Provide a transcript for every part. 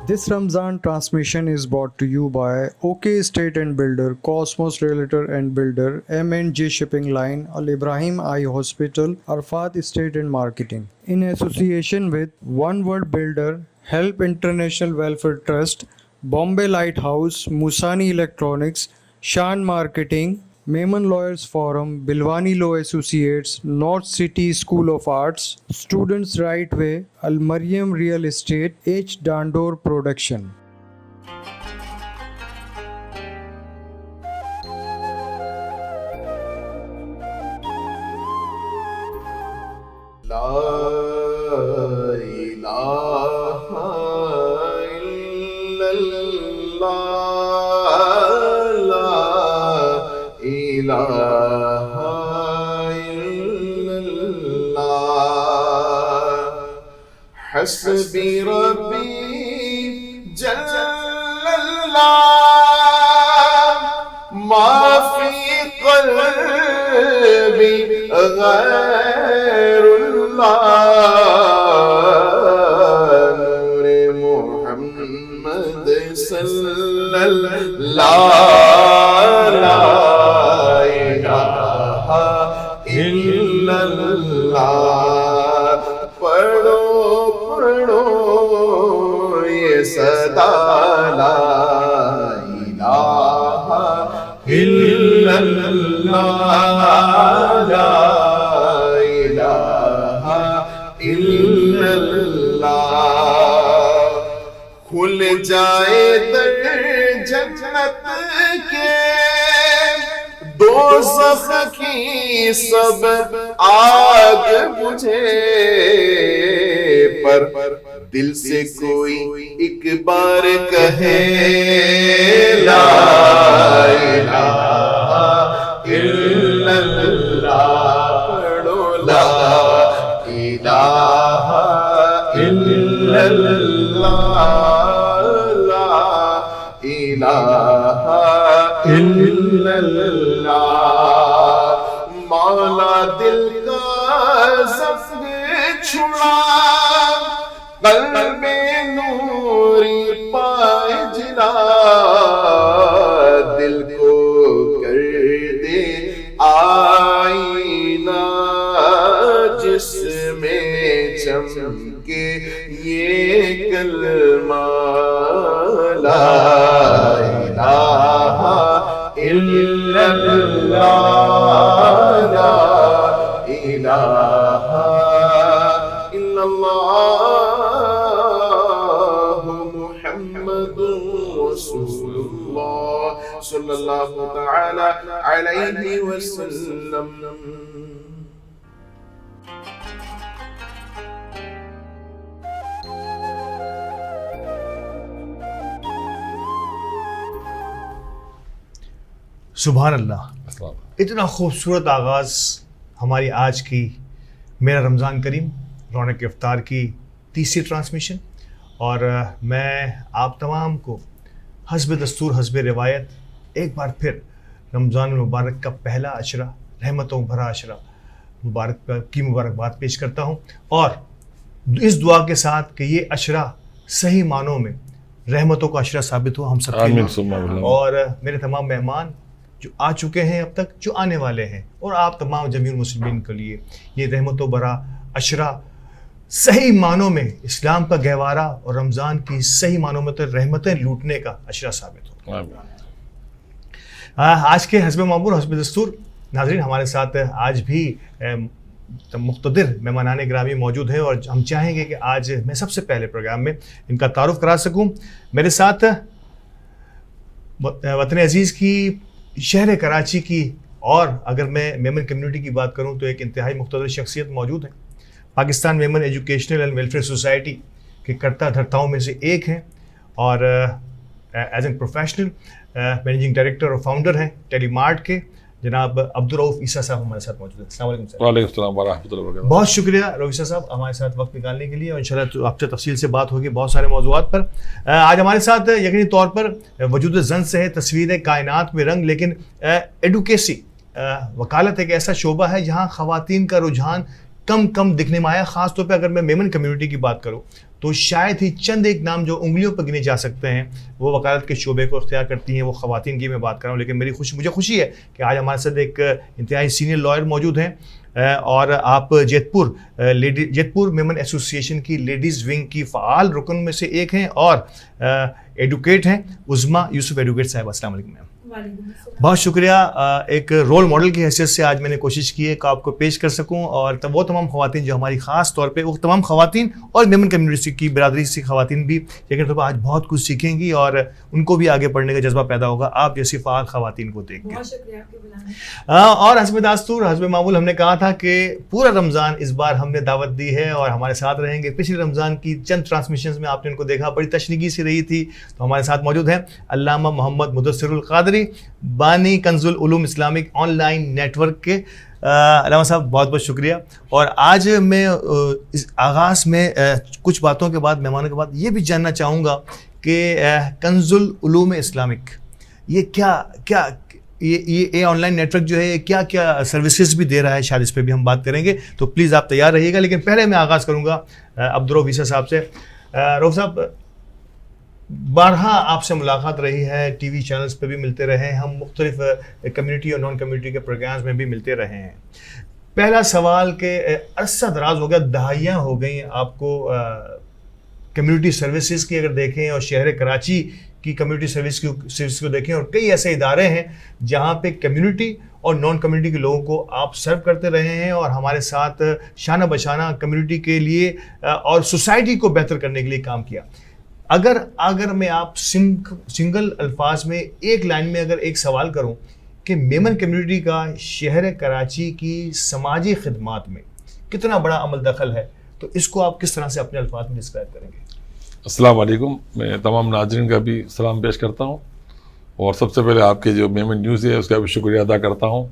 This Ramzan transmission is brought to you by OK Estate and Builder, Cosmos Realtor and Builder, M&J Shipping Line, Al Ibrahim Eye Hospital, Arfat Estate and Marketing. In association with One World Builder, Help International Welfare Trust, Bombay Lighthouse, Musani Electronics, Shan Marketing, Mehman Lawyers Forum, Bilwani Law Associates, North City School of Arts, Students Right Way, Al Mariam Real Estate, H. Dandor Production. La ilaha illallah, la ilaha illallah, hasbi rabbi jallallah, ma fi qalbi نور محمد صلی اللہ لا الہ الا اللہ. پڑھو پڑھو یہ صدا لا الہ الا اللہ, لا کھل جائے در جنت کے دوزخ کی سب آگ بجھے, پر دل سے کوئی ایک بار کہے لا الہ الا اللہ. پڑھو لا الہ الا اللہ, لا الہ الا اللہ. مولا دل کا زخم چھڑا, قلب نوری پائے جلا, دل کو کر دے آئینہ جس میں چمکے یہ کلمہ لا الہ الا اللہ, لا الہ الا اللہ, محمد رسول اللہ صلی اللہ تعالی علیہ وسلم. سبحان اللہ. اتنا خوبصورت آغاز ہماری آج کی میرا رمضان کریم رونق افطار کی تیسری ٹرانسمیشن, اور میں آپ تمام کو حسب دستور حسب روایت ایک بار پھر رمضان المبارک کا پہلا عشرہ, رحمتوں بھرا عشرہ کی مبارکباد پیش کرتا ہوں, اور اس دعا کے ساتھ کہ یہ عشرہ صحیح معنوں میں رحمتوں کا عشرہ ثابت ہو ہم سب کے لیے, اور میرے تمام مہمان جو آ چکے ہیں اب تک, جو آنے والے ہیں, اور آپ تمام جمیع المسلمین کے لیے یہ رحمت و برا عشرہ صحیح معنوں میں اسلام کا گہوارہ اور رمضان کی صحیح معنوں میں تو رحمتیں لوٹنے کا عشرہ ثابت ہو. آج کے حسب معمول حسب دستور ناظرین ہمارے ساتھ آج بھی مقتدر مہمانان گرامی موجود ہیں, اور ہم چاہیں گے کہ آج میں سب سے پہلے پروگرام میں ان کا تعارف کرا سکوں. میرے ساتھ وطن عزیز کی شہر کراچی کی, اور اگر میں میمن کمیونٹی کی بات کروں تو ایک انتہائی مقتدر شخصیت موجود ہے. Pakistan Memon educational and welfare society کے کرتا دھرتاؤں میں سے ایک ہیں, اور as an professional managing director اور فاؤنڈر ہیں ٹیلی مارٹ کے جناب عبدالرؤف عیسیٰ صاحب ہمارے ساتھ موجود ہیں. السلام علیکم سر. وعلیکم السلام ورحمۃ اللہ وبرکاتہ. بہت شکریہ رؤف عیسیٰ صاحب ہمارے ساتھ وقت نکالنے کے لیے, اور انشاءاللہ آپ سے تفصیل سے بات ہوگی بہت سارے موضوعات پر. آج ہمارے ساتھ یقینی طور پر وجود زن سے ہے تصویر کائنات میں رنگ, لیکن ایڈوکیسی وکالت ایک ایسا شعبہ ہے جہاں خواتین کا رجحان کم دکھنے میں آیا. خاص طور پہ اگر میں میمن کمیونٹی کی بات کروں تو شاید ہی چند ایک نام جو انگلیوں پر گنے جا سکتے ہیں وہ وکالت کے شعبے کو اختیار کرتی ہیں, وہ خواتین کی میں بات کر رہا ہوں. لیکن مجھے خوشی ہے کہ آج ہمارے ساتھ ایک انتہائی سینئر لائر موجود ہیں, اور آپ جیت پور میمن ایسوسی ایشن کی لیڈیز ونگ کی فعال رکن میں سے ایک ہیں, اور ایڈوکیٹ ہیں عظمیٰ یوسف ایڈوکیٹ صاحب. السلام علیکم میم. بہت شکریہ. ایک رول ماڈل کی حیثیت سے آج میں نے کوشش کی ہے کہ آپ کو پیش کر سکوں, اور وہ تمام خواتین جو ہماری خاص طور پہ, وہ تمام خواتین اور میمن کمیونٹی کی برادری سے خواتین بھی لیکن طور پر آج بہت کچھ سیکھیں گی اور ان کو بھی آگے پڑھنے کا جذبہ پیدا ہوگا آپ جیسی فعال خواتین کو دیکھ کے. بہت شکریہ آپ کے بلانے. اور حسب دستور حسب معمول ہم نے کہا تھا کہ پورا رمضان اس بار ہم نے دعوت دی ہے اور ہمارے ساتھ رہیں گے. پچھلے رمضان کی چند ٹرانسمیشنز میں آپ نے ان کو دیکھا, بڑی تشنیگی سے رہی تھی. تو ہمارے ساتھ موجود ہیں علامہ محمد مدثر القادری, بانی Kanz ul-Uloom Islamic online network کے. علامہ صاحب بہت بہت شکریہ. اور آج میں اس آغاز میں کچھ باتوں کے بعد, مہمانوں کے بعد یہ بھی جاننا چاہوں گا کہ کنز العلوم اسلامک یہ کیا یہ آن لائن نیٹ ورک جو ہے کیا سروسز بھی دے رہا ہے, شاید اس پہ بھی ہم بات کریں گے. تو پلیز آپ تیار رہیے گا. لیکن پہلے میں آغاز کروں گا عبدالرؤف عیسیٰ صاحب سے. رؤف صاحب, بارہا آپ سے ملاقات رہی ہے, ٹی وی چینلز پہ بھی ملتے رہے ہیں, ہم مختلف کمیونٹی اور نان کمیونٹی کے پروگرامز میں بھی ملتے رہے ہیں. پہلا سوال کہ عرصہ دراز ہو گیا, دہائیاں ہو گئیں آپ کو کمیونٹی سروسز کی اگر دیکھیں, اور شہر کراچی کی کمیونٹی سروس کو دیکھیں, اور کئی ایسے ادارے ہیں جہاں پہ کمیونٹی اور نان کمیونٹی کے لوگوں کو آپ سرو کرتے رہے ہیں, اور ہمارے ساتھ شانہ بشانہ کمیونٹی کے لیے اور سوسائٹی کو بہتر کرنے کے لیے کام کیا. اگر میں آپ سنگل الفاظ میں ایک لائن میں اگر ایک سوال کروں کہ میمن کمیونٹی کا شہر کراچی کی سماجی خدمات میں کتنا بڑا عمل دخل ہے, تو اس کو آپ کس طرح سے اپنے الفاظ میں ڈسکرائب کریں گے؟ السلام علیکم. میں تمام ناظرین کا بھی سلام پیش کرتا ہوں, اور سب سے پہلے آپ کے جو میمن نیوز ہے اس کا بھی شکریہ ادا کرتا ہوں.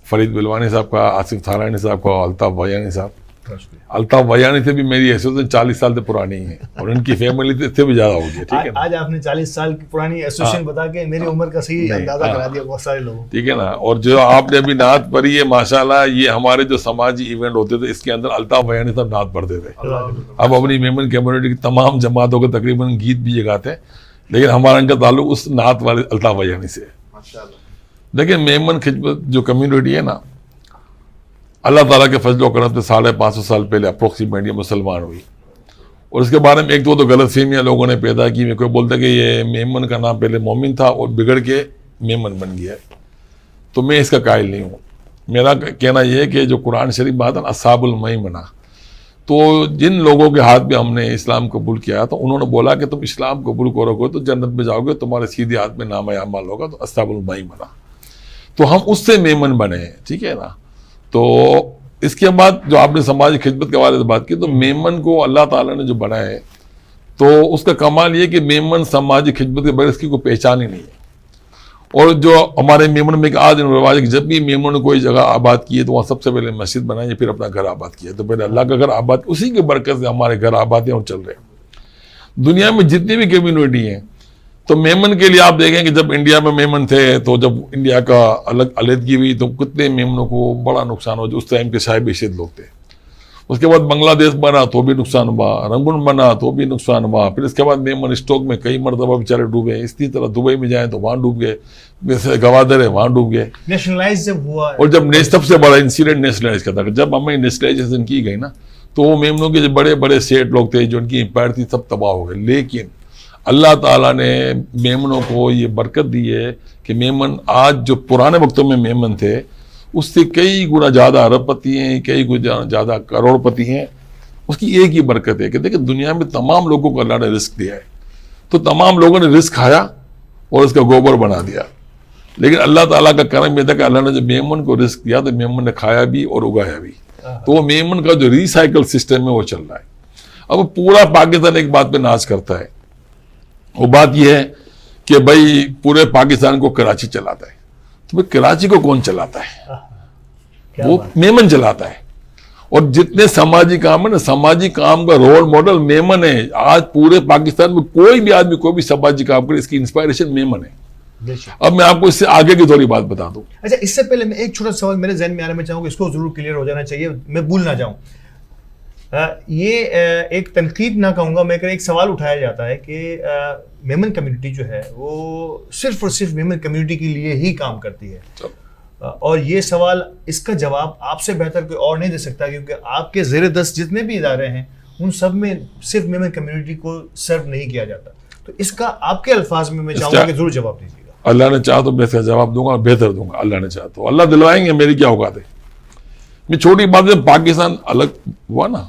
فرید بلوانی صاحب کا, آصف تھارانی صاحب کا, الطاف بھیانی صاحب. الطاف بھیانی سے بھی میری حیثیت 40 سال سے پرانی ہے, اور ان کی فیملی سے بھی زیادہ ہوگی. ٹھیک ہے, آج آپ نے 40 سال کی پرانی ایسوسیشن بتا کے میری عمر کا صحیح اندازہ کرا دیا بہت سارے لوگوں. ٹھیک ہے نا. اور جو آپ نے ابھی نعت پڑھی ہے, ماشاءاللہ یہ ہمارے جو سماجی ایونٹ ہوتے تھے اس کے اندر الطاف بھیانی صاحب نعت پڑھتے تھے. اب اپنی میمن کمیونٹی کی تمام جماعتوں کو تقریباً گیت بھی یہ گاتے ہیں, لیکن ہمارا ان کا تعلق اس نعت والے الطاف بھیانی سے ہے. لیکن میمن خدمت جو کمیونٹی ہے نا, اللہ تعالیٰ کے فضل و کرم سے 550 سال پہلے اپروکسیمیٹلی مسلمان ہوئی, اور اس کے بارے میں ایک دو تو غلط فہمیاں لوگوں نے پیدا کی. میں کوئی بولتا کہ یہ میمن کا نام پہلے مومن تھا اور بگڑ کے میمن بن گیا ہے, تو میں اس کا قائل نہیں ہوں. میرا کہنا یہ ہے کہ جو قرآن شریف بات ہے نا اصحاب المیمنہ, تو جن لوگوں کے ہاتھ میں ہم نے اسلام قبول کیا تو انہوں نے بولا کہ تم اسلام قبول کرو گے تو جنت میں جاؤ گے, تمہارے سیدھے ہاتھ میں نام اعمال ہوگا, تو اصحاب المیمنہ, تو ہم اس سے میمن بنے ہیں. ٹھیک ہے نا. تو اس کے بعد جو آپ نے سماجی خدمت کے حوالے سے بات کی, تو میمن کو اللہ تعالیٰ نے جو بنایا ہے, تو اس کا کمال یہ کہ میمن سماجی خدمت کے بغیر اس کی کوئی پہچان ہی نہیں ہے. اور جو ہمارے میمن میں ایک آج رواج ہے کہ جب بھی میمن نے کوئی جگہ آباد کی ہے تو وہاں سب سے پہلے مسجد بنائی, پھر اپنا گھر آباد کیا. تو پہلے اللہ کا گھر آباد, اسی کے برکت سے ہمارے گھر آباد ہیں اور چل رہے ہیں. دنیا میں جتنی بھی کمیونٹی ہیں, تو میمن کے لیے آپ دیکھیں کہ جب انڈیا میں میمن تھے, تو جب انڈیا کا علیحدگی ہوئی تو کتنے میمنوں کو بڑا نقصان ہوا, جو اس ٹائم کے صاحب حیثیت لوگ تھے. اس کے بعد بنگلہ دیش بنا تو بھی نقصان ہوا, رنگون بنا تو بھی نقصان ہوا. پھر اس کے بعد میمن اسٹوک میں کئی مرتبہ بیچارے ڈوبے. اسی طرح دبئی میں جائیں تو وہاں ڈوب گئے, جیسے گوادر ہے وہاں ڈوب گئے. نیشنلائز جب ہوا, اور جب سب سے بڑا انسیڈنٹ نیشنلائز کا تھا, جب ہمیں نیشنلائزیشن کی گئی نا, تو وہ میمنوں کے جو بڑے بڑے سیٹ لوگ تھے جو ان کی امپائر تھی سب تباہ ہو گئے. لیکن اللہ تعالیٰ نے میمنوں کو یہ برکت دی ہے کہ میمن آج جو پرانے وقتوں میں میمن تھے اس سے کئی گنا زیادہ ارب پتی ہیں, کئی گنا زیادہ کروڑ پتی ہیں. اس کی ایک ہی برکت ہے کہ دیکھیں دنیا میں تمام لوگوں کو اللہ نے رزق دیا ہے, تو تمام لوگوں نے رزق کھایا اور اس کا گوبر بنا دیا. لیکن اللہ تعالیٰ کا کرم یہ تھا کہ اللہ نے جب میمن کو رزق دیا تو میمن نے کھایا بھی اور اگایا بھی. تو وہ میمن کا جو ریسائیکل سسٹم ہے وہ چل رہا ہے. اب پورا پاکستان ایک بات پہ ناز کرتا ہے, وہ بات یہ ہے کہ بھائی پورے پاکستان کو کراچی چلاتا ہے. تو بھائی کراچی کو کون چلاتا ہے؟ وہ میمن چلاتا ہے. اور جتنے سماجی کام ہے نا, سماجی کام کا رول ماڈل میمن ہے. آج پورے پاکستان میں کوئی بھی آدمی کوئی بھی سماجی کام کرے, اس کی انسپائریشن میمن ہے. اب میں آپ کو اس سے آگے کی تھوڑی بات بتا دوں. اچھا اس سے پہلے میں ایک چھوٹا سوال میرے ذہن میں آنے میں چاہوں گا, اس کو ضرور کلیئر ہو جانا چاہیے, میں بھول نہ جاؤں. یہ ایک تنقید نہ کہوں گا میں, ایک سوال اٹھایا جاتا ہے کہ میمن کمیونٹی جو ہے وہ صرف اور صرف میمن کمیونٹی کے لیے ہی کام کرتی ہے, اور یہ سوال اس کا جواب آپ سے بہتر کوئی اور نہیں دے سکتا, کیونکہ آپ کے زیر دست جتنے بھی ادارے ہیں ان سب میں صرف میمن کمیونٹی کو سرو نہیں کیا جاتا. تو اس کا آپ کے الفاظ میں چاہوں گا کہ ضرور جواب دیجیے گا. اللہ نے چاہا تو میں اس کا جواب دوں گا اور بہتر دوں گا, اللہ نے چاہا تو. اللہ دلوائیں گے, میری کیا اوقات ہے. میں چھوٹی بات ہے, پاکستان الگ ہوا نا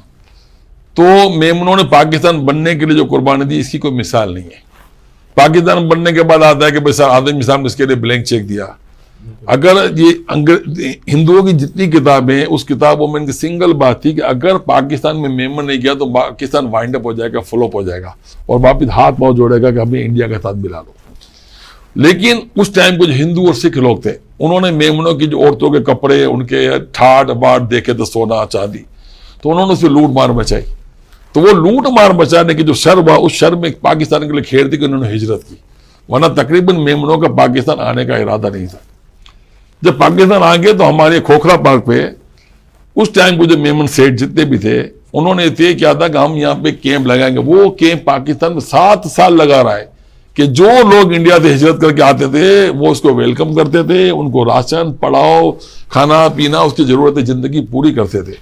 تو میمنوں نے پاکستان بننے کے لیے جو قربانی دی اس کی کوئی مثال نہیں ہے. پاکستان بننے کے بعد آتا ہے کہ بھائی سر آدم صاحب نے اس کے لیے بلینک چیک دیا. اگر یہ ہندوؤں کی جتنی کتابیں ہیں اس کتابوں میں ان کی سنگل بات تھی کہ اگر پاکستان میں میمن نہیں کیا تو پاکستان وائنڈ اپ ہو جائے گا, فلوپ ہو جائے گا, اور واپس ہاتھ پاؤں جوڑے گا کہ ہمیں انڈیا کے ساتھ ملا لو. لیکن اس ٹائم کو جو ہندو اور سکھ لوگ تھے انہوں نے میمنوں کی جو عورتوں کے کپڑے, ان کے ٹھاٹ باٹ دیکھے تو سونا چاندی, تو انہوں نے اس سے لوٹ مار مچائی. تو وہ لوٹ مار مچانے کی جو شر ہوا اس شر میں پاکستان کے لیے کھیڑ تھی کہ انہوں نے ہجرت کی, ورنہ تقریباً میمنوں کا پاکستان آنے کا ارادہ نہیں تھا. جب پاکستان آ گئے تو ہمارے کھوکھرا پارک پہ اس ٹائم کو جو میمن سیٹ جتنے بھی تھے انہوں نے طے کیا تھا کہ ہم یہاں پہ کیمپ لگائیں گے. وہ کیمپ پاکستان میں 7 سال لگا رہا ہے کہ جو لوگ انڈیا سے ہجرت کر کے آتے تھے وہ اس کو ویلکم کرتے تھے, ان کو راشن, پڑھاؤ, کھانا پینا, اس کی ضرورت زندگی پوری کرتے تھے.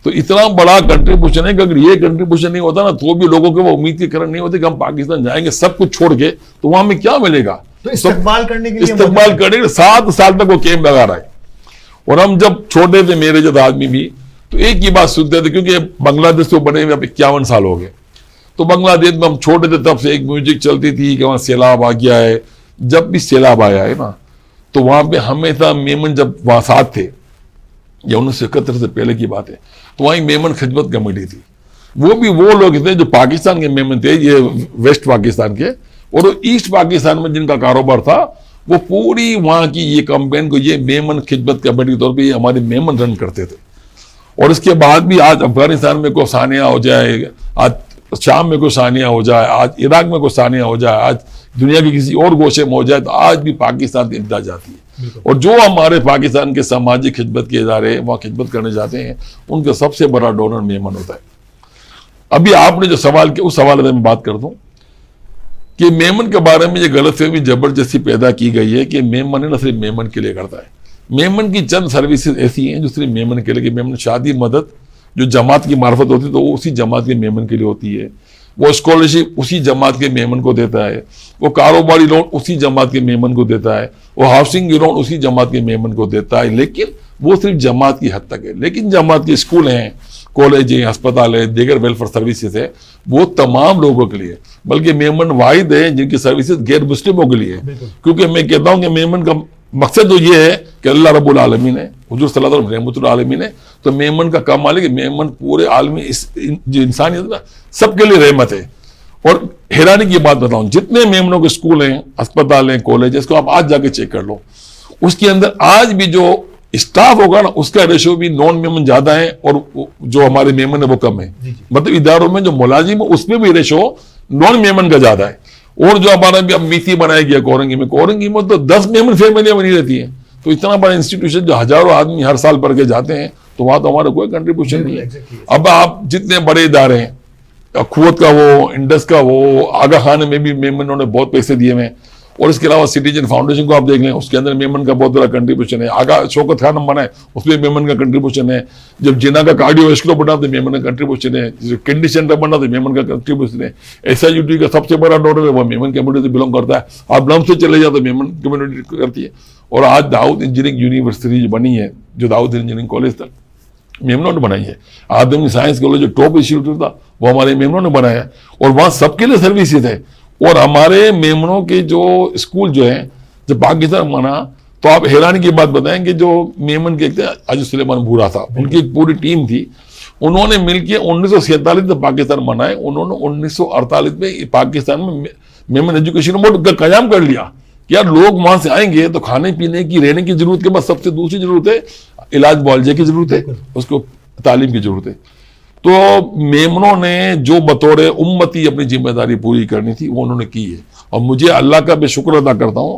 تو اتنا بڑا کنٹریبیوشن ہے کہ اگر یہ کنٹریبیوشن نہیں ہوتا نا تو بھی لوگوں کو وہ امید کی کرن نہیں ہوتی کہ ہم پاکستان جائیں گے سب کچھ چھوڑ کے, تو وہاں ہمیں کیا ملے گا. تو استقبال کرنے کے لیے 7 سال تک وہ کیمپ لگا رہا ہے. اور ہم جب چھوٹے تھے, میرے جب آدمی بھی, تو ایک ہی بات سنتے تھے, کیونکہ بنگلہ دیش کو بنے ہوئے اب 51 سال ہو گئے. تو بنگلہ دیش میں ہم چھوٹے تھے تب سے ایک میوزک چلتی تھی کہ وہاں سیلاب آ گیا ہے. جب بھی سیلاب آیا ہے نا تو وہاں پہ ہمیشہ میمن جب وہاں ساتھ تھے, یا 1971 سے پہلے کی بات ہے, تو وہیں میمن خدمت کمیٹی تھی. وہ بھی وہ لوگ تھے جو پاکستان کے میمن تھے, یہ ویسٹ پاکستان کے, اور وہ ایسٹ پاکستان میں جن کا کاروبار تھا وہ پوری وہاں کی یہ کمپین کو یہ میمن خدمت کمیٹی کے طور پہ یہ ہمارے میمن رن کرتے تھے. اور اس کے بعد بھی آج افغانستان میں کوئی ثانیہ ہو جائے, آج شام میں کوئی ثانیہ ہو جائے, آج عراق میں کوئی ثانیہ ہو جائے, آج دنیا کی کسی اور گوشے میں ہو جائے, تو آج بھی پاکستان کی امداد جاتی ہے. اور جو ہمارے پاکستان کے سماجی خدمت کے ادارے وہاں خدمت کرنے جاتے ہیں ان کا سب سے بڑا ڈونر میمن ہوتا ہے. ابھی آپ نے جو سوال کیا اس سوال میں بات کر دوں کہ میمن کے بارے میں یہ غلط فہمی زبردستی پیدا کی گئی ہے کہ میمن نہ صرف میمن کے لیے کرتا ہے. میمن کی چند سروسز ایسی ہیں جو صرف میمن کے لیے, کہ میمن شادی مدد جو جماعت کی معرفت ہوتی ہے تو وہ اسی جماعت کے میمن کے لیے ہوتی ہے, وہ اسکالرشپ اسی جماعت کے میمن کو دیتا ہے, وہ کاروباری لون اسی جماعت کے میمن کو دیتا ہے, وہ ہاؤسنگ کی لون اسی جماعت کے میمن کو دیتا ہے, لیکن وہ صرف جماعت کی حد تک ہے. لیکن جماعت کے اسکول ہیں, کالج ہیں, ہسپتال ہیں, دیگر ویلفیئر سروسز ہیں, وہ تمام لوگوں کے لیے, بلکہ میمن واحد ہیں جن کی سروسز غیر مسلموں کے لیے. کیونکہ میں کہتا ہوں کہ میمن کا مقصد تو یہ ہے کہ اللہ رب العالمین نے, حضور صلی اللہ علیہ وسلم رحمۃ العالمین ہے, تو میمن کا کمال ہے کہ میمن پورے عالمی جو انسانیت ہے نا سب کے لیے رحمت ہے. اور حیرانی کی بات بتاؤں, جتنے میمنوں کے اسکول ہیں, ہسپتال ہیں, کالج ہیں, اس کو آپ آج جا کے چیک کر لو, اس کے اندر آج بھی جو اسٹاف ہوگا نا اس کا ریشو بھی نان میمن زیادہ ہے اور جو ہمارے میمن ہے وہ کم ہے. مطلب اداروں میں جو ملازم ہے اس میں بھی ریشو نان میمن کا زیادہ ہے. اور جو ہمارا بھی اب میتی بنایا گیا کورنگی میں تو 10 میمن فیملیاں بنی رہتی ہیں. تو اتنا بڑا انسٹیٹیوشن جو ہزاروں آدمی ہر سال پڑھ کے جاتے ہیں, تو وہاں تو ہمارا کوئی کنٹریبیوشن نہیں ہے. اب آپ جتنے بڑے ادارے ہیں, قوت کا وہ, انڈس کا وہ, آگا خان میں بھی میمنوں نے بہت پیسے دیے ہوئے ہیں, اور اس کے علاوہ سٹیزن فاؤنڈیشن کو آپ دیکھ لیں, اس کے اندر میمن کا بہت بڑا کنٹریبیوشن ہے. آگا شوکت خان بنا ہے, اس میں میمن کا کنٹریبیوشن ہے. جب جنا کا کارڈیو ویسکولر بنا تو میمن کا کنٹریبیوشن ہے. کنڈی سینٹر بنا تو میمن کا کنٹریبیوشن ہے. SIUT کا سب سے بڑا ڈونر ہے, وہ میمن کمیونٹی سے بلونگ کرتا ہے. آپ لم سے چلے جاؤ تو میمن کمیونٹی کرتی ہے. اور آج داؤد انجینئرنگ یونیورسٹی جو بنی ہے, جو داؤد انجینئرنگ کالج تھا, میمنوں نے بنائی ہے. آدمی سائنس کالج جو ٹاپ انسٹیٹیوٹ تھا وہ ہمارے میمنوں نے بنایا ہے, اور وہاں سب کے لیے سروسز ہے. اور ہمارے میمنوں کے جو اسکول جو ہیں جب پاکستان بنا تو آپ حیرانی کی بات بتائیں کہ جو میمن کے حاجی سلیمان بھورا تھا, ان کی ایک پوری ٹیم تھی, انہوں نے مل کے 1947 میں پاکستان بنائے. انہوں نے 1948 میں پاکستان میں میمن ایجوکیشن بورڈ کا قیام کر لیا کہ یار لوگ وہاں سے آئیں گے تو کھانے پینے کی, رہنے کی ضرورت کے بعد سب سے دوسری ضرورت ہے علاج معالجے کی ضرورت ہے, اس کو تعلیم کی ضرورت ہے. تو میمنوں نے جو بطور امتی اپنی ذمہ داری پوری کرنی تھی وہ انہوں نے کی ہے. اور مجھے اللہ کا بھی شکر ادا کرتا ہوں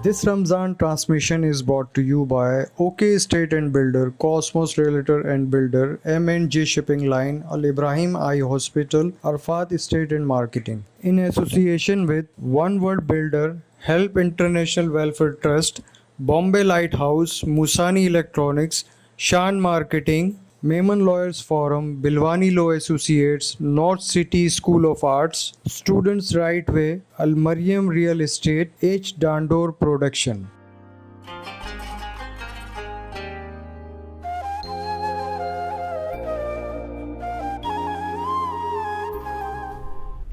This Ramzan transmission is brought to you by OK Estate and Builder, Cosmos Realtor and Builder, M&J Shipping Line, Al Ibrahim Eye Hospital, Arfat Estate and Marketing. In association with One Word Builder, Help International Welfare Trust, Bombay Lighthouse, Musani Electronics, Shan Marketing, Memon Lawyers Forum, Bilwani Law Associates, North City School of Arts, Students Right Way, Al Mariam Real Estate, H. Dandor Production.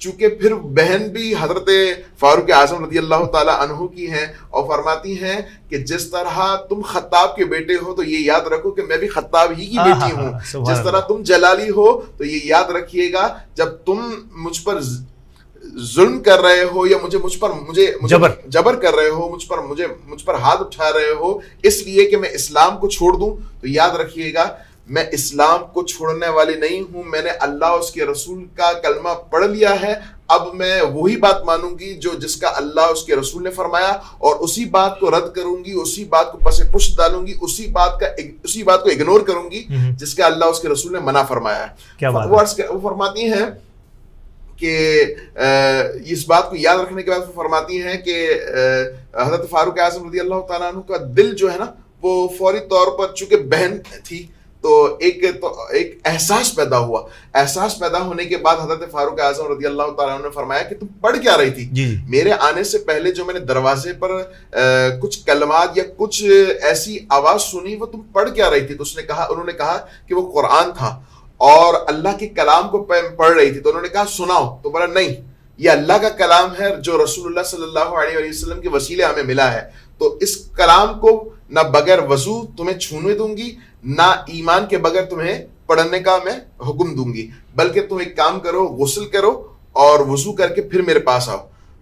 چونکہ پھر بہن بھی حضرت فاروق اعظم رضی اللہ تعالی عنہ کی ہیں اور فرماتی ہیں کہ جس طرح تم خطاب کے بیٹے ہو تو یہ یاد رکھو کہ میں بھی خطاب ہی کی بیٹی ہوں، جس طرح تم جلالی ہو تو یہ یاد رکھیے گا جب تم مجھ پر ظلم کر رہے ہو یا مجھے جبر کر رہے ہو، مجھ پر ہاتھ اٹھا رہے ہو اس لیے کہ میں اسلام کو چھوڑ دوں، تو یاد رکھیے گا میں اسلام کو چھوڑنے والی نہیں ہوں، میں نے اللہ اس کے رسول کا کلمہ پڑھ لیا ہے، اب میں وہی بات مانوں گی جس کا اللہ اس کے رسول نے فرمایا، اور اسی بات کو رد کروں گی، اسی بات کو پس پشت ڈالوں گی، اسی بات کو اگنور کروں گی جس کا اللہ اس کے رسول نے منع فرمایا ہے۔ وہ فرماتی ہیں کہ اس بات کو یاد رکھنے کے بعد وہ فرماتی ہیں کہ حضرت فاروق اعظم رضی اللہ تعالیٰ عنہ کا دل جو ہے نا وہ فوری طور پر چونکہ بہن تھی تو ایک احساس پیدا ہوا، احساس پیدا ہونے کے بعد حضرت فاروق اعظم رضی اللہ تعالیٰ عنہ نے فرمایا کہ تم پڑھ کیا رہی تھی؟ میرے آنے سے پہلے جو میں نے دروازے پر کچھ کلمات یا کچھ ایسی آواز سنی وہ تم پڑھ کیا رہی تھی؟ تو انہوں نے کہا کہ وہ قرآن تھا اور اللہ کے کلام کو پڑھ رہی تھی۔ تو انہوں نے کہا سناؤ، تو بولا نہیں، یہ اللہ کا کلام ہے جو رسول اللہ صلی اللہ علیہ وسلم کے وسیلے ہمیں ملا ہے، تو اس کلام کو نہ بغیر وضو تمہیں چھونے دوں گی، نہ ایمان کے بغیر تمہیں پڑھنے کا میں حکم دوں گی، بلکہ تم ایک کام کرو، غسل کرو اور وضو کر کے پھر میرے پاس آؤ۔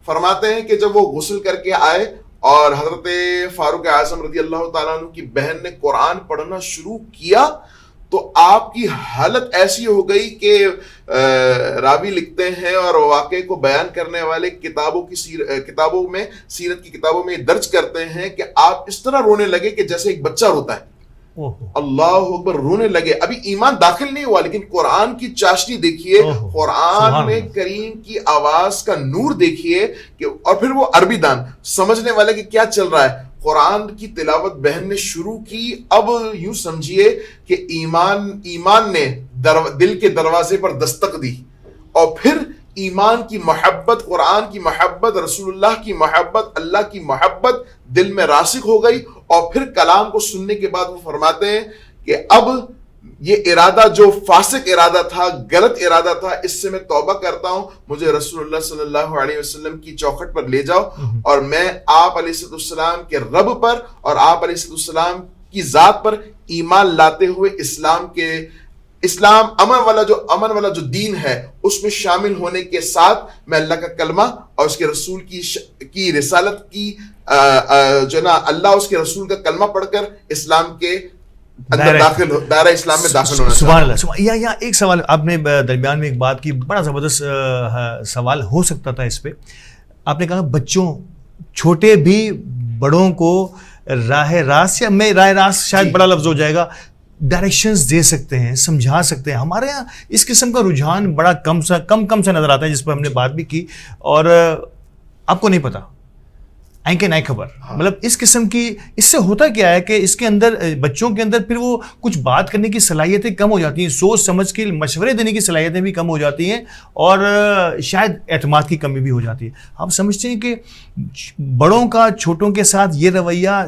فرماتے ہیں کہ جب وہ غسل کر کے آئے اور حضرت فاروق اعظم رضی اللہ تعالیٰ عنہ کی بہن نے قرآن پڑھنا شروع کیا تو آپ کی حالت ایسی ہو گئی کہ راوی لکھتے ہیں اور واقعے کو بیان کرنے والے کتابوں میں سیرت کی کتابوں میں درج کرتے ہیں کہ آپ اس طرح رونے لگے کہ جیسے ایک بچہ روتا ہے۔ اللہ اکبر، رونے لگے، ابھی ایمان داخل نہیں ہوا لیکن قرآن کی چاشنی دیکھیے، قرآن میں کریم کی آواز کا نور دیکھیے کہ، اور پھر وہ عربی دان سمجھنے والے کہ کیا چل رہا ہے۔ قرآن کی تلاوت بہن نے شروع کی، اب یوں سمجھیے کہ ایمان نے دل کے دروازے پر دستک دی، اور پھر ایمان کی محبت، قرآن کی محبت، رسول اللہ کی محبت، اللہ کی محبت دل میں راسخ ہو گئی، اور پھر کلام کو سننے کے بعد وہ فرماتے ہیں کہ اب یہ ارادہ جو فاسق ارادہ تھا، غلط ارادہ تھا، اس سے میں توبہ کرتا ہوں، مجھے رسول اللہ صلی اللہ علیہ وسلم کی چوکھٹ پر لے جاؤ اور میں آپ علیہ السلام کے رب پر اور آپ علیہ السلام کی ذات پر ایمان لاتے ہوئے اسلام امن والا جو دین ہے اس میں شامل ہونے کے ساتھ میں اللہ کا کلمہ اور اس کے رسول کی رسالت کی جو نا اللہ اس کے رسول کا کلمہ پڑھ کر اسلام کے دائرہ اسلام میں داخل ہونا۔ سبحان اللہ۔ یہاں ایک سوال آپ نے درمیان میں ایک بات کی، بڑا زبردست سوال ہو سکتا تھا اس پہ۔ آپ نے کہا بچوں چھوٹے بھی بڑوں کو راہ راست، یا میں راہ راست شاید بڑا لفظ ہو جائے گا، ڈائریکشنز دے سکتے ہیں، سمجھا سکتے ہیں۔ ہمارے یہاں اس قسم کا رجحان بڑا کم سا نظر آتا ہے، جس پر ہم نے بات بھی کی، اور آپ کو نہیں پتا، اینکے نہیں خبر، مطلب اس قسم کی، اس سے ہوتا کیا ہے کہ اس کے اندر بچوں کے اندر پھر وہ کچھ بات کرنے کی صلاحیتیں کم ہو جاتی ہیں، سوچ سمجھ کے مشورے دینے کی صلاحیتیں بھی کم ہو جاتی ہیں، اور شاید اعتماد کی کمی بھی ہو جاتی ہے۔ آپ سمجھتے ہیں کہ بڑوں کا چھوٹوں کے ساتھ یہ رویہ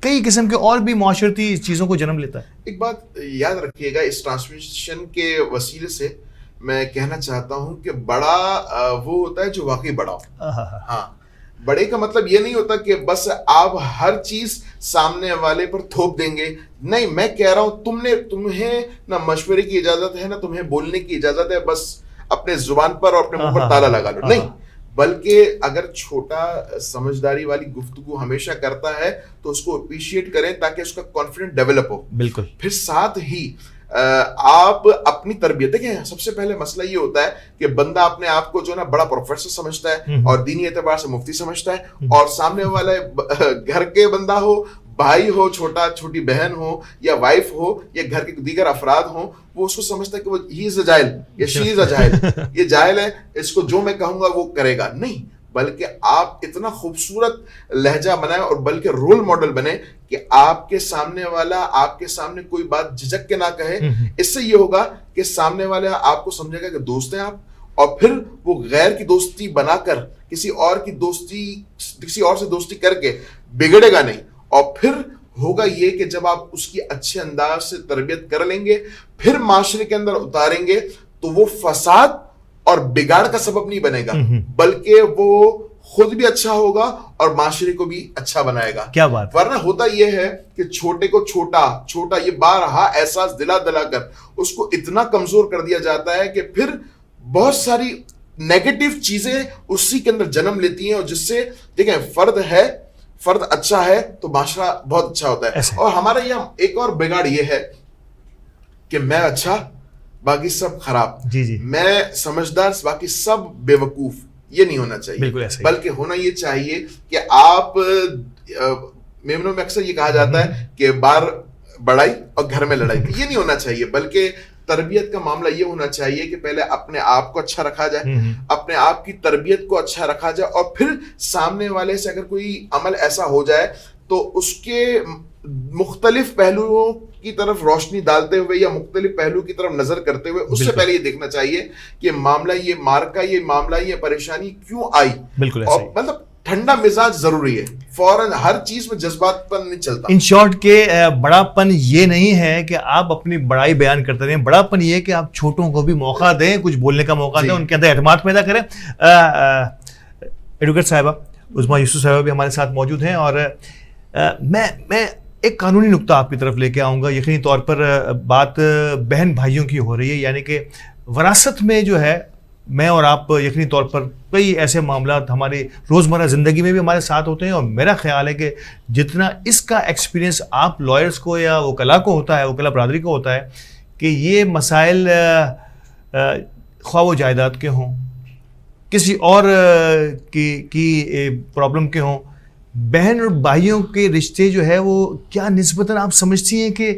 کئی قسم کے اور بھی معاشرتی چیزوں کو جنم لیتا ہے؟ ایک بات یاد رکھیے گا، اس ٹرانسمیشن کے وسیلے سے میں کہنا چاہتا ہوں کہ بڑا وہ ہوتا ہے جو واقعی بڑا ہو۔ ہاں، بڑے کا مطلب یہ نہیں ہوتا کہ بس آپ ہر چیز سامنے والے پر تھوپ دیں گے، نہیں، میں کہہ رہا ہوں تمہیں نہ مشورے کی اجازت ہے نہ تمہیں بولنے کی اجازت ہے، بس اپنے زبان پر اور اپنے منہ پر تالا لگا لو، نہیں، بلکہ اگر چھوٹا سمجھداری والی گفتگو ہمیشہ کرتا ہے تو اس کو اپریشیٹ کریں تاکہ اس کا کانفیڈنس ڈیولپ ہو۔ بالکل۔ پھر ساتھ ہی آپ اپنی تربیت، دیکھیں سب سے پہلے مسئلہ یہ ہوتا ہے کہ بندہ اپنے آپ کو جو نا بڑا پروفیسر سمجھتا ہے اور دینی اعتبار سے مفتی سمجھتا ہے، اور سامنے والے گھر کے بندہ ہو، بھائی ہو، چھوٹی بہن ہو یا وائف ہو یا گھر کے دیگر افراد ہوں، وہ اس کو سمجھتا ہے کہ وہ ہی از اے جاہل یا شی از اے جاہل، یہ جاہل ہے، اس کو جو میں کہوں گا وہ کرے گا، نہیں، بلکہ آپ اتنا خوبصورت لہجہ بنائیں اور بلکہ رول ماڈل بنے کہ آپ کے سامنے والا آپ کے سامنے کوئی بات جھجک کے نہ کہے۔ اس سے یہ ہوگا کہ سامنے والا آپ کو سمجھے گا کہ دوست ہیں آپ، اور پھر وہ غیر کی دوستی بنا کر کسی اور سے دوستی کر کے بگڑے گا نہیں، اور پھر ہوگا یہ کہ جب آپ اس کی اچھے انداز سے تربیت کر لیں گے، پھر معاشرے کے اندر اتاریں گے، تو وہ فساد اور بگاڑ کا سبب نہیں بنے گا, بلکہ وہ خود بھی اچھا ہوگا اور معاشرے کو بھی اچھا بنائے گا. کیا بات. ورنہ ہوتا یہ ہے کہ چھوٹے کو چھوٹا یہ بارہا احساس دلا کر اس کو اتنا کمزور کر دیا جاتا ہے کہ پھر بہت ساری نیگیٹو چیزیں اسی کے اندر جنم لیتی ہیں, اور جس سے دیکھیں فرد اچھا ہے تو معاشرہ بہت اچھا ہوتا ہے. اور ہمارا یہ ایک اور بگاڑ یہ ہے کہ میں اچھا باقی سب خراب, میں سمجھدار باقی سب بے وقوف, یہ نہیں ہونا چاہیے. بلکہ ہونا یہ چاہیے کہ آپ, میمنوں میں اکثر یہ کہا جاتا ہے کہ باہر بڑائی اور گھر میں لڑائی, یہ نہیں ہونا چاہیے. بلکہ تربیت کا معاملہ یہ ہونا چاہیے کہ پہلے اپنے آپ کو اچھا رکھا جائے, اپنے آپ کی تربیت کو اچھا رکھا جائے, اور پھر سامنے والے سے اگر کوئی عمل ایسا ہو جائے تو اس کے مختلف پہلوؤں کی طرف روشنی ڈالتے ہوئے یا مختلف پہلو کی طرف نظر کرتے ہوئے اس سے پہلے یہ دیکھنا چاہیے کہ معاملہ, یہ مارکا, یہ معاملہ, یہ پریشانی کیوں آئی. بالکل, اور مطلب ٹھنڈا مزاج ضروری ہے, فوراً ہر چیز میں جذبات پر نہیں چلتا. ان شارٹ کہ بڑا پن یہ نہیں ہے کہ آپ اپنی بڑائی بیان کرتے رہیں, بڑا پن یہ ہے کہ آپ چھوٹوں کو بھی موقع دیں, کچھ بولنے کا موقع دیں, ان کے اندر اعتماد پیدا کریں. ایڈوکیٹ صاحبہ عظمیٰ یوسف صاحبہ بھی ہمارے ساتھ موجود ہیں, اور میں ایک قانونی نقطہ آپ کی طرف لے کے آؤں گا. یقینی طور پر بات بہن بھائیوں کی ہو رہی ہے, یعنی کہ وراثت میں جو ہے میں اور آپ یقینی طور پر کئی ایسے معاملات ہماری روزمرہ زندگی میں بھی ہمارے ساتھ ہوتے ہیں, اور میرا خیال ہے کہ جتنا اس کا ایکسپیرینس آپ لائرس کو یا وکلا کو ہوتا ہے, وکلا برادری کو ہوتا ہے, کہ یہ مسائل خواہ و جائیداد کے ہوں, کسی اور کی پرابلم کے ہوں, بہن اور بھائیوں کے رشتے جو ہے وہ کیا نسبتاً آپ سمجھتی ہیں کہ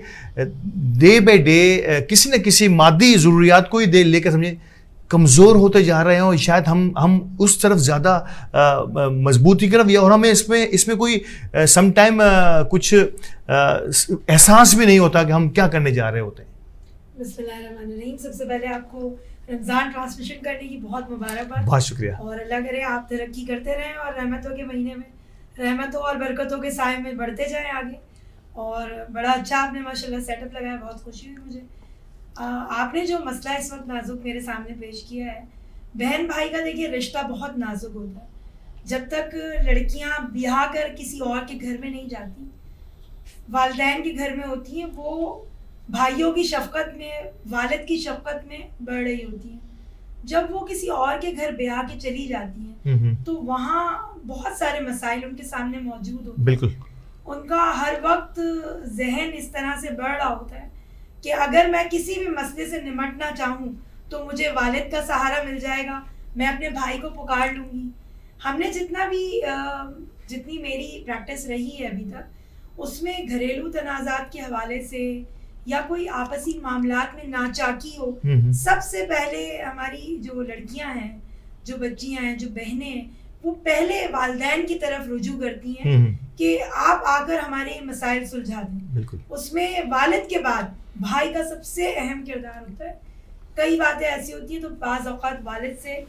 ڈے بائی ڈے کسی نہ کسی مادی ضروریات کو ہی لے کے سمجھیں کمزور ہوتے جا رہے ہیں, اور شاید ہم اس طرف زیادہ مضبوطی کی طرف, یا اور ہمیں اس میں کوئی سم ٹائم کچھ احساس بھی نہیں ہوتا کہ ہم کیا کرنے جا رہے ہوتے ہیں. بسم اللہ الرحمن الرحیم. سب سے پہلے آپ کو رمضان ٹرانسمیشن کرنے کی بہت مبارکباد. بہت شکریہ. اور اللہ کرے آپ ترقی کرتے رہیں اور رحمتوں کے مہینے میں رحمتوں اور برکتوں کے سائے میں بڑھتے جائیں آگے. اور بڑا اچھا آپ نے ماشاء اللہ سیٹ اپ لگایا, بہت خوشی ہوئی مجھے. آپ نے جو مسئلہ اس وقت نازک میرے سامنے پیش کیا ہے, بہن بھائی کا دیکھیے رشتہ بہت نازک ہوتا ہے. جب تک لڑکیاں بیاہ کر کسی اور کے گھر میں نہیں جاتی, والدین کے گھر میں ہوتی ہیں, وہ بھائیوں کی شفقت میں, والد کی شفقت میں بڑھ رہی ہوتی ہیں. جب وہ کسی اور کے گھر بیاہ کے چلی جاتی ہیں تو وہاں بہت سارے مسائل ان کے سامنے موجود ہوتے ہیں. بالکل. ان کا ہر وقت ذہن اس طرح سے بڑھ رہا ہوتا ہے کہ اگر میں کسی بھی مسئلے سے نمٹنا چاہوں تو مجھے والد کا سہارا مل جائے گا, میں اپنے بھائی کو پکار لوں گی. ہم نے جتنی میری پریکٹس رہی ہے ابھی تک, اس میں گھریلو تنازعات کے حوالے سے یا کوئی آپسی معاملات میں ناچاکی ہو, سب سے پہلے ہماری جو لڑکیاں ہیں, جو بچیاں ہیں, جو بہنیں ہیں, وہ پہلے والدین کی طرف رجوع کرتی ہیں کہ آپ آ کر ہمارے مسائل سلجھا دیں. بالکل. اس میں والد کے بعد بھائی کا سب سے اہم کردار ہوتا ہے. کئی باتیں ایسی ہوتی ہیں تو بعض اوقات والد سے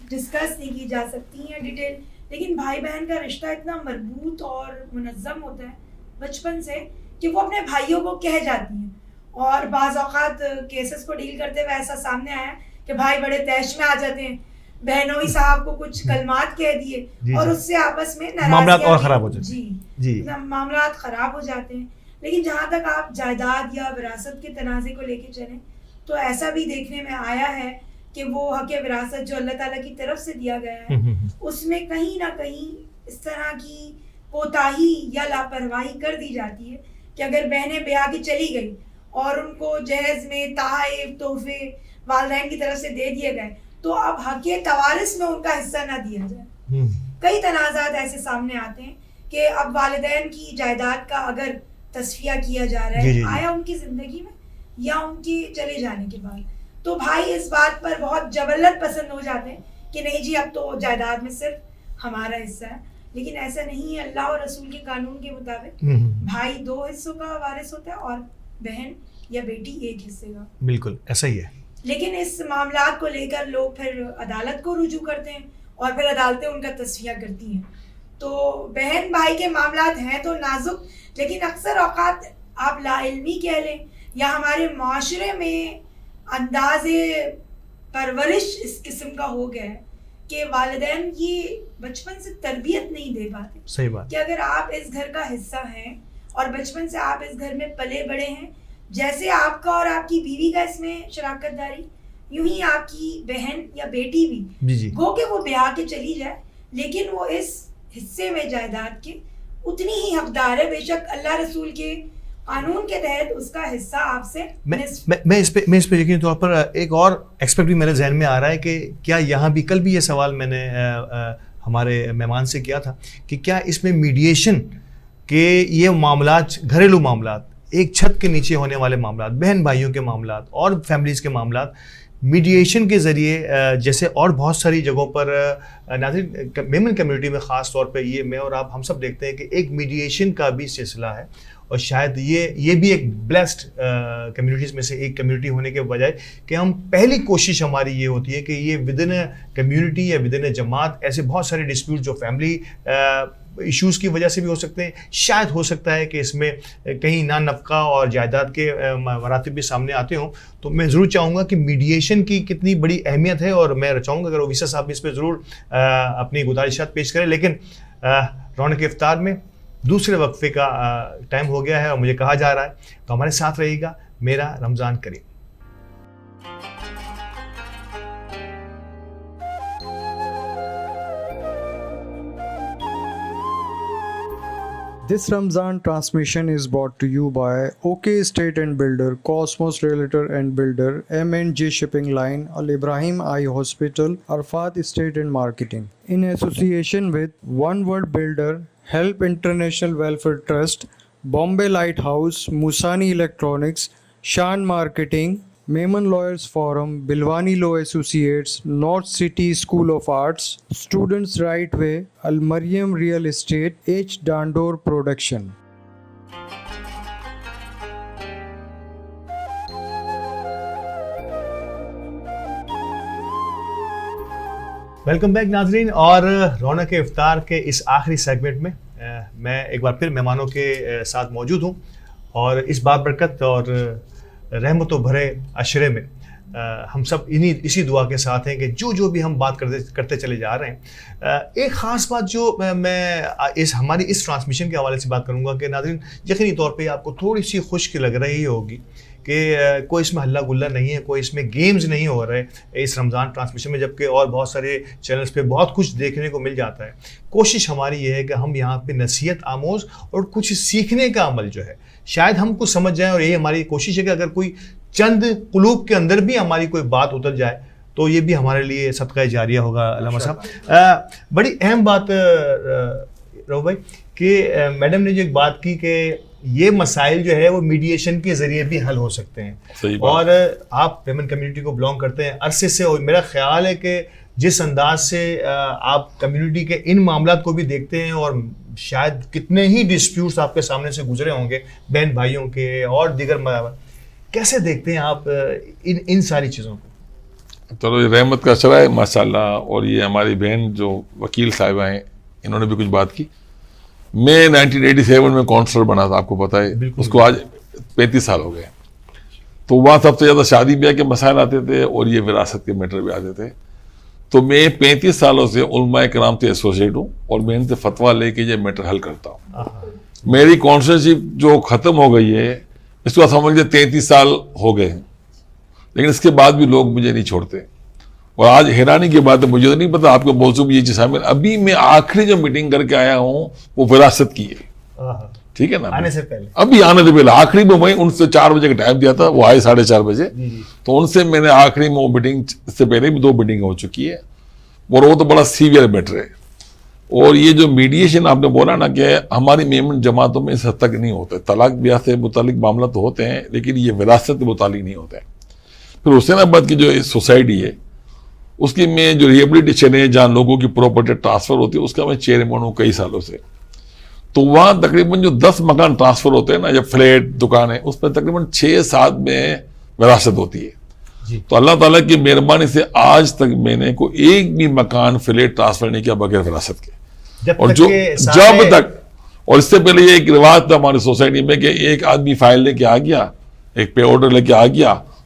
ڈسکس نہیں کی جا سکتی ہیں ڈیٹیل, لیکن بھائی بہن کا رشتہ اتنا مربوط اور منظم ہوتا ہے بچپن سے کہ وہ اپنے بھائیوں کو کہہ جاتی ہیں. اور بعض اوقات کیسز کو ڈیل کرتے ہوئے ایسا سامنے آیا کہ بھائی بڑے تیش میں آ جاتے ہیں, بہنوں ہی صاحب کو کچھ کلمات کہہ دیے اور اس سے آپس میں معاملات اور خراب ہو جاتے ہیں. جی, معاملات خراب ہو جاتے ہیں. لیکن جہاں تک آپ جائیداد یا وراثت کے تنازع کو لے کے چلیں تو ایسا بھی دیکھنے میں آیا ہے کہ وہ حق وراثت جو اللہ تعالیٰ کی طرف سے دیا گیا ہے, اس میں کہیں نہ کہیں اس طرح کی کوتاہی یا لاپرواہی کر دی جاتی ہے کہ اگر بہنیں بیاہ کے چلی گئی اور ان کو جہیز میں تحائف تحفے والدین کی طرف سے دے دیے گئے تو اب حق توارث میں ان کا حصہ نہ دیا جائے. کئی تنازعات ایسے سامنے آتے ہیں کہ اب والدین کی جائیداد کا اگر تصفیہ کیا جا رہا ہے آیا ان کی زندگی میں یا ان کے چلے جانے کے بعد, تو بھائی اس بات پر بہت جبلت پسند ہو جاتے ہیں کہ نہیں جی اب تو جائیداد میں صرف ہمارا حصہ ہے. لیکن ایسا نہیں ہے. اللہ اور رسول کے قانون کے مطابق بھائی 2 حصوں کا وارث ہوتا ہے اور بہن یا بیٹی 1 حصے کا. بالکل ایسا ہی ہے. لیکن اس معاملات کو لے کر لوگ پھر عدالت کو رجوع کرتے ہیں اور پھر عدالتیں ان کا تصفیہ کرتی ہیں. تو بہن بھائی کے معاملات ہیں تو نازک, لیکن اکثر اوقات آپ لا علمی کہہ لیں یا ہمارے معاشرے میں انداز پرورش اس قسم کا ہو گیا ہے کہ والدین یہ بچپن سے تربیت نہیں دے پاتے. صحیح بات. کہ اگر آپ اس گھر کا حصہ ہیں اور بچپن سے آپ اس گھر میں پلے بڑے ہیں, جیسے آپ کا اور آپ کی بیوی کا اس میں شراکت داری, یوں ہی آپ کی بہن یا بیٹی بھی گو کہ وہ بیاہ کے چلی جائے لیکن وہ اس حصے میں جائیداد کے اتنی ہی حقدار ہے. بے شک اللہ رسول کے قانون کے تحت اس کا حصہ آپ سے میں اس پہ یقینی طور پر ایک اور ایکسپیکٹ بھی میرے ذہن میں آ رہا ہے کہ کیا یہاں بھی کل بھی یہ سوال میں نے ہمارے مہمان سے کیا تھا کہ کیا اس میں میڈیشن کے یہ معاملات, گھریلو معاملات, ایک چھت کے نیچے ہونے والے معاملات, بہن بھائیوں کے معاملات اور فیملیز کے معاملات, میڈیشن کے ذریعے جیسے اور بہت ساری جگہوں پر ناظرین میمن کمیونٹی میں خاص طور پہ یہ میں اور آپ ہم سب دیکھتے ہیں کہ ایک میڈیشن کا بھی سلسلہ ہے, اور شاید یہ بھی ایک بلیسڈ کمیونٹیز میں سے ایک کمیونٹی ہونے کے بجائے کہ ہم پہلی کوشش ہماری یہ ہوتی ہے کہ یہ ودن کمیونٹی یا ودن جماعت ایسے بہت سارے ڈسپیوٹ جو فیملی ایشوز کی وجہ سے بھی ہو سکتے ہیں, شاید ہو سکتا ہے کہ اس میں کہیں نفقہ اور جائیداد کے مراتب بھی سامنے آتے ہوں, تو میں ضرور چاہوں گا کہ میڈیشن کی کتنی بڑی اہمیت ہے, اور میں چاہوں گا اگر اویسا صاحب اس پہ ضرور اپنی گزارشات پیش کریں. لیکن رونق افطار میں دوسرے وقفے کا ٹائم ہو گیا ہے اور مجھے کہا جا رہا ہے تو ہمارے ساتھ رہے گا میرا رمضان کریم. This Ramzan transmission is brought to you by OK Estate and Builder, Cosmos Realtor and Builder, M&J Shipping Line, Al Ibrahim Eye Hospital, Arfat Estate and Marketing. In association with One World Builder, Help International Welfare Trust, Bombay Lighthouse, Musani Electronics, Shan Marketing, Maiman Lawyers Forum, Bilwani Law Associates, North City School of Arts, Students Right Way, Al Mariam Real Estate, H. Dandor Production. Welcome back ناظرین, اور رونق افطار کے اس آخری segment میں میں ایک بار پھر مہمانوں کے ساتھ موجود ہوں, اور اس بابرکت اور رحمت و بھرے عشرے میں ہم سب اسی دعا کے ساتھ ہیں کہ جو بھی ہم بات کرتے چلے جا رہے ہیں, ایک خاص بات جو میں ہماری اس ٹرانسمیشن کے حوالے سے بات کروں گا کہ ناظرین یقینی طور پہ آپ کو تھوڑی سی خشک لگ رہی ہوگی کہ کوئی اس میں ہلہ گلہ نہیں ہے, کوئی اس میں گیمز نہیں ہو رہے اس رمضان ٹرانسمیشن میں, جبکہ اور بہت سارے چینلز پہ بہت کچھ دیکھنے کو مل جاتا ہے. کوشش ہماری یہ ہے کہ ہم یہاں پہ نصیحت آموز اور کچھ سیکھنے کا عمل جو ہے شاید ہم کو سمجھ جائیں, اور یہی ہماری کوشش ہے کہ اگر کوئی چند قلوب کے اندر بھی ہماری کوئی بات اتر جائے تو یہ بھی ہمارے لیے صدقہ جاریہ ہوگا. علامہ صاحب, بڑی اہم بات رو بھائی کہ میڈم نے جو ایک بات کی کہ یہ مسائل جو ہے وہ میڈیشن کے ذریعے بھی حل ہو سکتے ہیں, اور آپ ویمن کمیونٹی کو بلانگ کرتے ہیں عرصے سے, اور میرا خیال ہے کہ جس انداز سے آپ کمیونٹی کے ان معاملات کو بھی دیکھتے ہیں, اور شاید کتنے ہی ڈسپیوٹس آپ کے سامنے سے گزرے ہوں گے بہن بھائیوں کے اور دیگر, کیسے دیکھتے ہیں آپ ان ساری چیزوں کو؟ چلو یہ رحمت کا اشرا ہے ماشاء اللہ, اور یہ ہماری بہن جو وکیل صاحبہ ہیں انہوں نے بھی کچھ بات کی. میں 1987 میں کونسلر بنا تھا, آپ کو پتہ ہے, اس کو آج 35 سال ہو گئے. تو وہاں سب سے زیادہ شادی بیاہ کے مسائل آتے تھے اور یہ وراثت کے میٹر بھی آتے تھے. تو میں 35 سالوں سے علماء کرام سے ایسوسیٹ ہوں اور میں ان سے فتویٰ لے کے یہ میٹر حل کرتا ہوں. میری کونسلرشپ جو ختم ہو گئی ہے اس کو سمجھ لیجیے 33 سال ہو گئے ہیں, لیکن اس کے بعد بھی لوگ مجھے نہیں چھوڑتے. اور آج حیرانی کی بات ہے, مجھے تو نہیں پتا آپ کو موضوع بھی یہ چیز شامل, ابھی میں آخری جو میٹنگ کر کے آیا ہوں وہ وراثت کی ہے, ٹھیک ہے نا, آنے سے پہلے, ابھی آنے سے پہلے آخری میں میں ان سے 4 بجے کا ٹائم دیا تھا, وہ آئے 4:30 بجے, تو ان سے میں نے آخری میں وہ میٹنگ, اس سے پہلے بھی 2 میٹنگ ہو چکی ہے, اور وہ تو بڑا سیویئر میٹر ہے. اور یہ جو میڈیشن آپ نے بولا نا کہ ہماری میمن جماعتوں میں اس حد تک نہیں ہوتے, طلاق بیاہ سے متعلق معاملہ تو ہوتے ہیں لیکن یہ وراثت سے متعلق نہیں ہوتے. پھر حسین آباد کی جو سوسائٹی ہے اس کی میں جو ریہیبلیٹیشن ہے جہاں لوگوں کی پراپرٹی ٹرانسفر ہوتی ہے اس کا میں چیئرمین ہوں کئی سالوں سے. تو وہاں تقریباً جو 10 مکان ٹرانسفر ہوتے ہیں نا, جب فلیٹ دکان ہے, اس میں تقریباً 6-7 میں وراثت ہوتی ہے. تو اللہ تعالیٰ کی مہربانی سے آج تک میں نے کوئی ایک بھی مکان فلیٹ ٹرانسفر نہیں کیا بغیر وراثت کے. اور جب تک, اور اس سے پہلے یہ ایک رواج تھا ہماری سوسائٹی میں کہ ایک آدمی فائل لے کے آ گیا, ایک پے آرڈر لے کے آ گیا,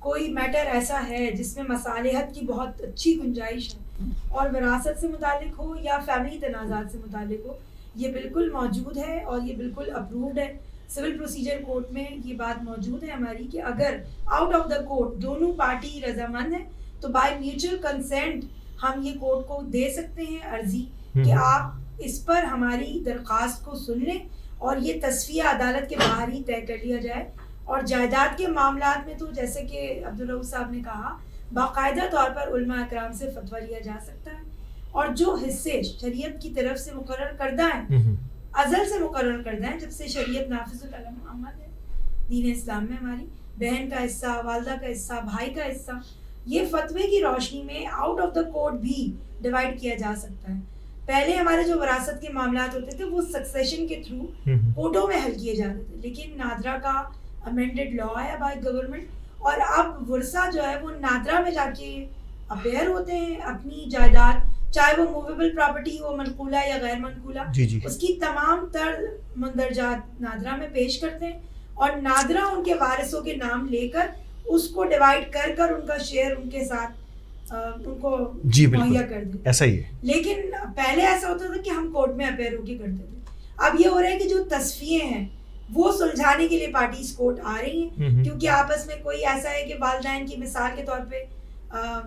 کوئی میٹر ایسا ہے جس میں مصالحت کی بہت اچھی گنجائش ہے اور وراثت سے متعلق ہو یا فیملی تنازعات سے متعلق ہو، یہ بالکل موجود ہے اور یہ بالکل اپرووڈ ہے. سول پروسیجر کورٹ میں یہ بات موجود ہے ہماری کہ اگر آؤٹ آف دا کورٹ دونوں پارٹی رضامند ہیں تو بائی میوچل کنسینٹ ہم یہ کورٹ کو دے سکتے ہیں عرضی کہ آپ اس پر ہماری درخواست کو سن لیں اور یہ تصفیہ عدالت کے باہر ہی طے کر لیا جائے. اور جائیداد کے معاملات میں تو جیسے کہ عبدالرؤوف صاحب نے کہا باقاعدہ طور پر علماء اکرام سے فتویٰ لیا جا سکتا ہے اور جو حصے شریعت کی طرف سے مقرر کردہ ہیں، ازل سے مقرر کردہ ہیں، جب سے شریعت نافذ العلم عمل ہے دین اسلام میں، ہماری بہن کا حصہ، والدہ کا حصہ، بھائی کا حصہ، یہ فتوے کی روشنی میں آؤٹ آف دا کورٹ بھی ڈیوائڈ کیا جا سکتا ہے. پہلے ہمارے جو وراثت کے معاملات ہوتے تھے وہ سکسیشن کے تھرو کورٹوں میں حل کیے جاتے تھے، لیکن نادرا کا امینڈڈ لا ہے بائی گورنمنٹ اور اب ورثہ جو ہے وہ نادرا میں جا کے اپیئر ہوتے ہیں اپنی جائیداد، چاہے وہ موویبل پراپرٹی ہو، منقولہ یا غیر منقولہ، اس کی تمام تر مندرجات نادرا میں پیش کرتے ہیں اور نادرا ان کے وارثوں کے نام لے کر اس کو ڈیوائڈ کر کر ان کا شیئر ان کے ساتھ ان کو مہیا کر دیں. ایسا ہی ہے. لیکن پہلے ایسا ہوتا تھا کہ ہم کورٹ میں اپیئر ہو کے کرتے تھے. اب یہ ہو رہا ہے کہ جو تصفیے ہیں وہ سلجھانے کے لیے پارٹیز کورٹ آ رہی ہیں کیونکہ آپس میں کوئی ایسا ہے کہ والدین کی مثال کے طور پہ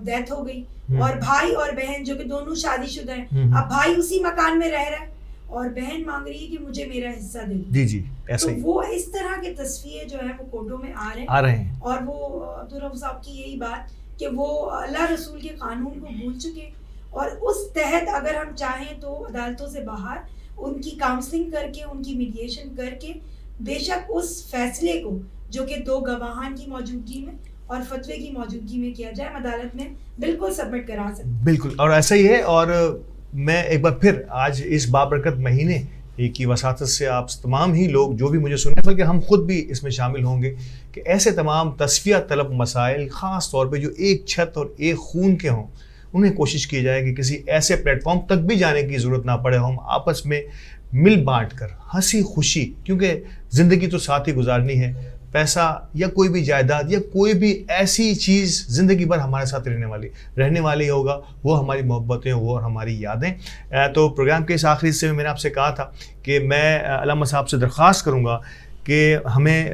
ڈیتھ ہو گئی اور بھائی اور بہن جو کہ دونوں شادی شدہ ہیں، اب بھائی اسی مکان میں رہ رہا ہے اور بہن مانگ رہی ہے کہ مجھے میرا حصہ دے دو. جی ایسا ہی. تو وہ اس طرح کے تصفیے جو ہیں وہ کورٹوں میں آ رہے ہیں اور وہ عبدالرؤوف صاحب کی یہی بات کہ وہ اللہ رسول کے قانون کو بھول چکے اور اس تحت اگر ہم چاہیں تو عدالتوں سے باہر ان کی کاؤنسلنگ کر کے ان کی میڈیشن کر کے بے شک اس فیصلے کو جو کہ دو گواہان کی موجودگی میں اور فتوے کی موجودگی میں کیا جائے، عدالت میں بالکل سبمٹ کرا سکتے ہیں. بالکل، اور ایسا ہی ہے. اور میں ایک بار پھر آج اس بابرکت مہینے کی وساطت سے آپ تمام ہی لوگ جو بھی مجھے سنیں، بلکہ ہم خود بھی اس میں شامل ہوں گے کہ ایسے تمام تصفیہ طلب مسائل خاص طور پہ جو ایک چھت اور ایک خون کے ہوں، انہیں کوشش کی جائے کہ کسی ایسے پلیٹ فارم تک بھی جانے کی ضرورت نہ پڑے. ہم آپس میں مل بانٹ کر ہنسی خوشی، کیونکہ زندگی تو ساتھ ہی گزارنی ہے، پیسہ یا کوئی بھی جائیداد یا کوئی بھی ایسی چیز زندگی بھر ہمارے ساتھ رہنے والی ہوگا، وہ ہماری محبتیں، وہ ہماری یادیں. تو پروگرام کے اس آخری حصے میں نے آپ سے کہا تھا کہ میں علامہ صاحب سے درخواست کروں گا کہ ہمیں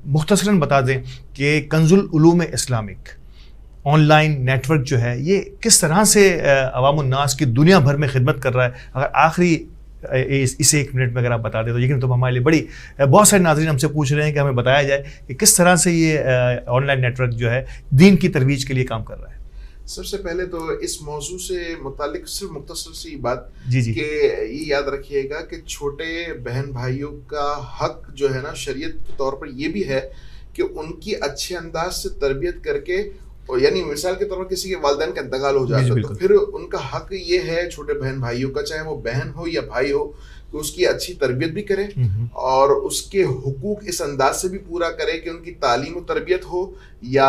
مختصراً بتا دیں کہ Kanz ul-Uloom Islamic online network جو ہے یہ کس طرح سے عوام الناس کی دنیا بھر میں خدمت کر رہا ہے. اگر آخری اسے 1 منٹ میں اگر آپ بتا دیں تو لیکن تو ہمارے لیے بڑی بہت سارے ناظرین ہم سے پوچھ رہے ہیں کہ ہمیں بتایا جائے کہ کس طرح سے یہ آن لائن نیٹ ورک جو ہے دین کی ترویج کے لیے کام کر رہا ہے. سب سے پہلے تو اس موضوع سے متعلق صرف مختصر سی بات جی کہ یہ یاد رکھیے گا کہ چھوٹے بہن بھائیوں کا حق جو ہے نا شریعت کے طور پر یہ بھی ہے کہ ان کی اچھے انداز سے تربیت کر کے، یعنی مثال کے طور پر کسی کے والدین کا انتقال ہو جاتا ہے تو پھر ان کا حق یہ ہے چھوٹے بہن بھائیوں کا، چاہے وہ بہن ہو یا بھائی ہو، کہ اس کی اچھی تربیت بھی کرے اور اس کے حقوق اس انداز سے بھی پورا کرے کہ ان کی تعلیم و تربیت ہو یا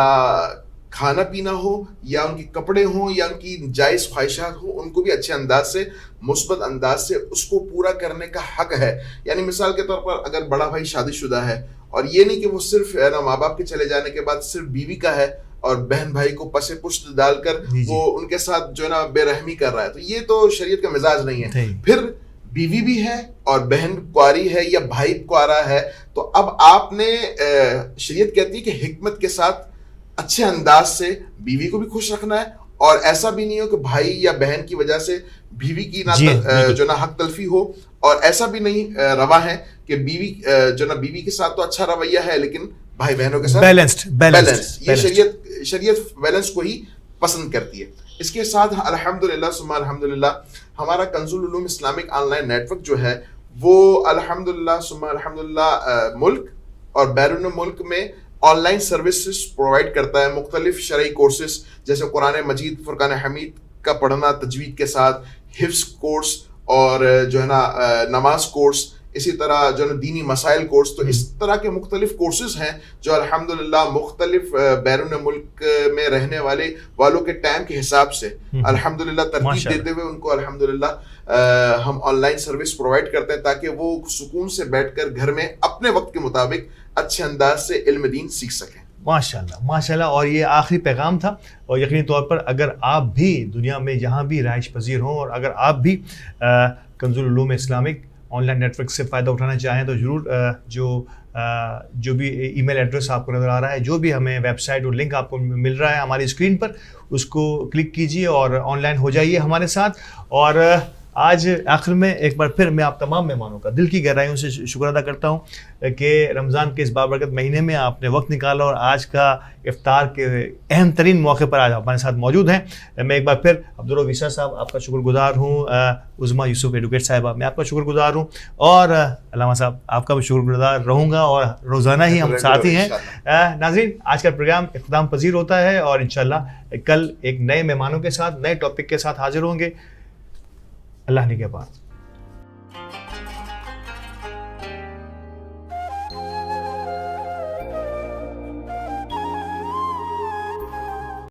کھانا پینا ہو یا ان کے کپڑے ہوں یا ان کی جائز خواہشات ہوں، ان کو بھی اچھے انداز سے مثبت انداز سے اس کو پورا کرنے کا حق ہے. یعنی مثال کے طور پر اگر بڑا بھائی شادی شدہ ہے اور یہ نہیں کہ وہ صرف ماں باپ کے چلے جانے کے بعد صرف بیوی کا ہے اور بہن بھائی کو پس پشت ڈال کر وہ ان کے ساتھ جو ہے نا بے رحمی کر رہا ہے، تو یہ تو شریعت کا مزاج نہیں ہے. پھر بیوی بھی ہے اور بہن کواری ہے یا بھائی کوارا ہے، تو اب آپ نے شریعت کہتی ہے کہ حکمت کے ساتھ اچھے انداز سے بیوی کو بھی خوش رکھنا ہے اور ایسا بھی نہیں ہو کہ بھائی یا بہن کی وجہ سے بیوی کی جو نا حق تلفی ہو، اور ایسا بھی نہیں روا ہے کہ بیوی جو نا بیوی کے ساتھ تو اچھا رویہ ہے لیکن بھائی بہنوں کے ساتھ بیلنس. یہ شریعت بیلنس کو ہی پسند کرتی ہے. اس کے ساتھ الحمدللہ ثم الحمدللہ ہمارا Kanz ul-Uloom Islamic online network جو ہے وہ الحمدللہ ثم الحمدللہ ملک اور بیرون ملک میں آن لائن سروسز پرووائڈ کرتا ہے. مختلف شرعی کورسز جیسے قرآن مجید، فرقان حمید کا پڑھنا تجوید کے ساتھ، حفظ کورس اور جو ہے نا نماز کورس، اسی طرح جو ہے نا دینی مسائل کورس. تو اس طرح کے مختلف کورسز ہیں جو الحمدللہ مختلف بیرون ملک میں رہنے والوں کے ٹائم کے حساب سے الحمدللہ ترتیب دیتے ہوئے ان کو الحمدللہ ہم آن لائن سروس پرووائڈ کرتے ہیں تاکہ وہ سکون سے بیٹھ کر گھر میں اپنے وقت کے مطابق اچھے انداز سے علم دین سیکھ سکیں. ماشاءاللہ ماشاءاللہ. اور یہ آخری پیغام تھا. اور یقینی طور پر اگر آپ بھی دنیا میں جہاں بھی رہائش پذیر ہوں اور اگر آپ بھی Kanz ul-Uloom Islamic online network سے فائدہ اٹھانا چاہیں تو ضرور جو بھی ای میل ایڈریس آپ کو نظر آ رہا ہے, جو بھی ہمیں ویب سائٹ اور لنک آپ کو مل رہا ہے ہماری اسکرین پر, اس کو کلک کیجیے اور آن لائن ہو جائیے ہمارے ساتھ. اور آج آخر میں ایک بار پھر میں آپ تمام مہمانوں کا دل کی گہرائیوں سے شکر ادا کرتا ہوں کہ رمضان کے اس بابرکت مہینے میں آپ نے وقت نکالا اور آج کا افطار کے اہم ترین موقع پر آج ہمارے ساتھ موجود ہیں. میں ایک بار پھر عبدالرؤف عیسیٰ صاحب آپ کا شکر گزار ہوں, عظمیٰ یوسف ایڈوکیٹ صاحبہ میں آپ کا شکر گزار ہوں, اور علامہ صاحب آپ کا بھی شکر گزار رہوں گا, اور روزانہ ہی ہم ساتھ ہی ہیں. ناظرین, آج کا پروگرام اختتام پذیر ہوتا ہے اور انشاءاللہ کل ایک نئے مہمانوں کے ساتھ نئے ٹاپک کے ساتھ حاضر ہوں گے. اللہ نگہبان.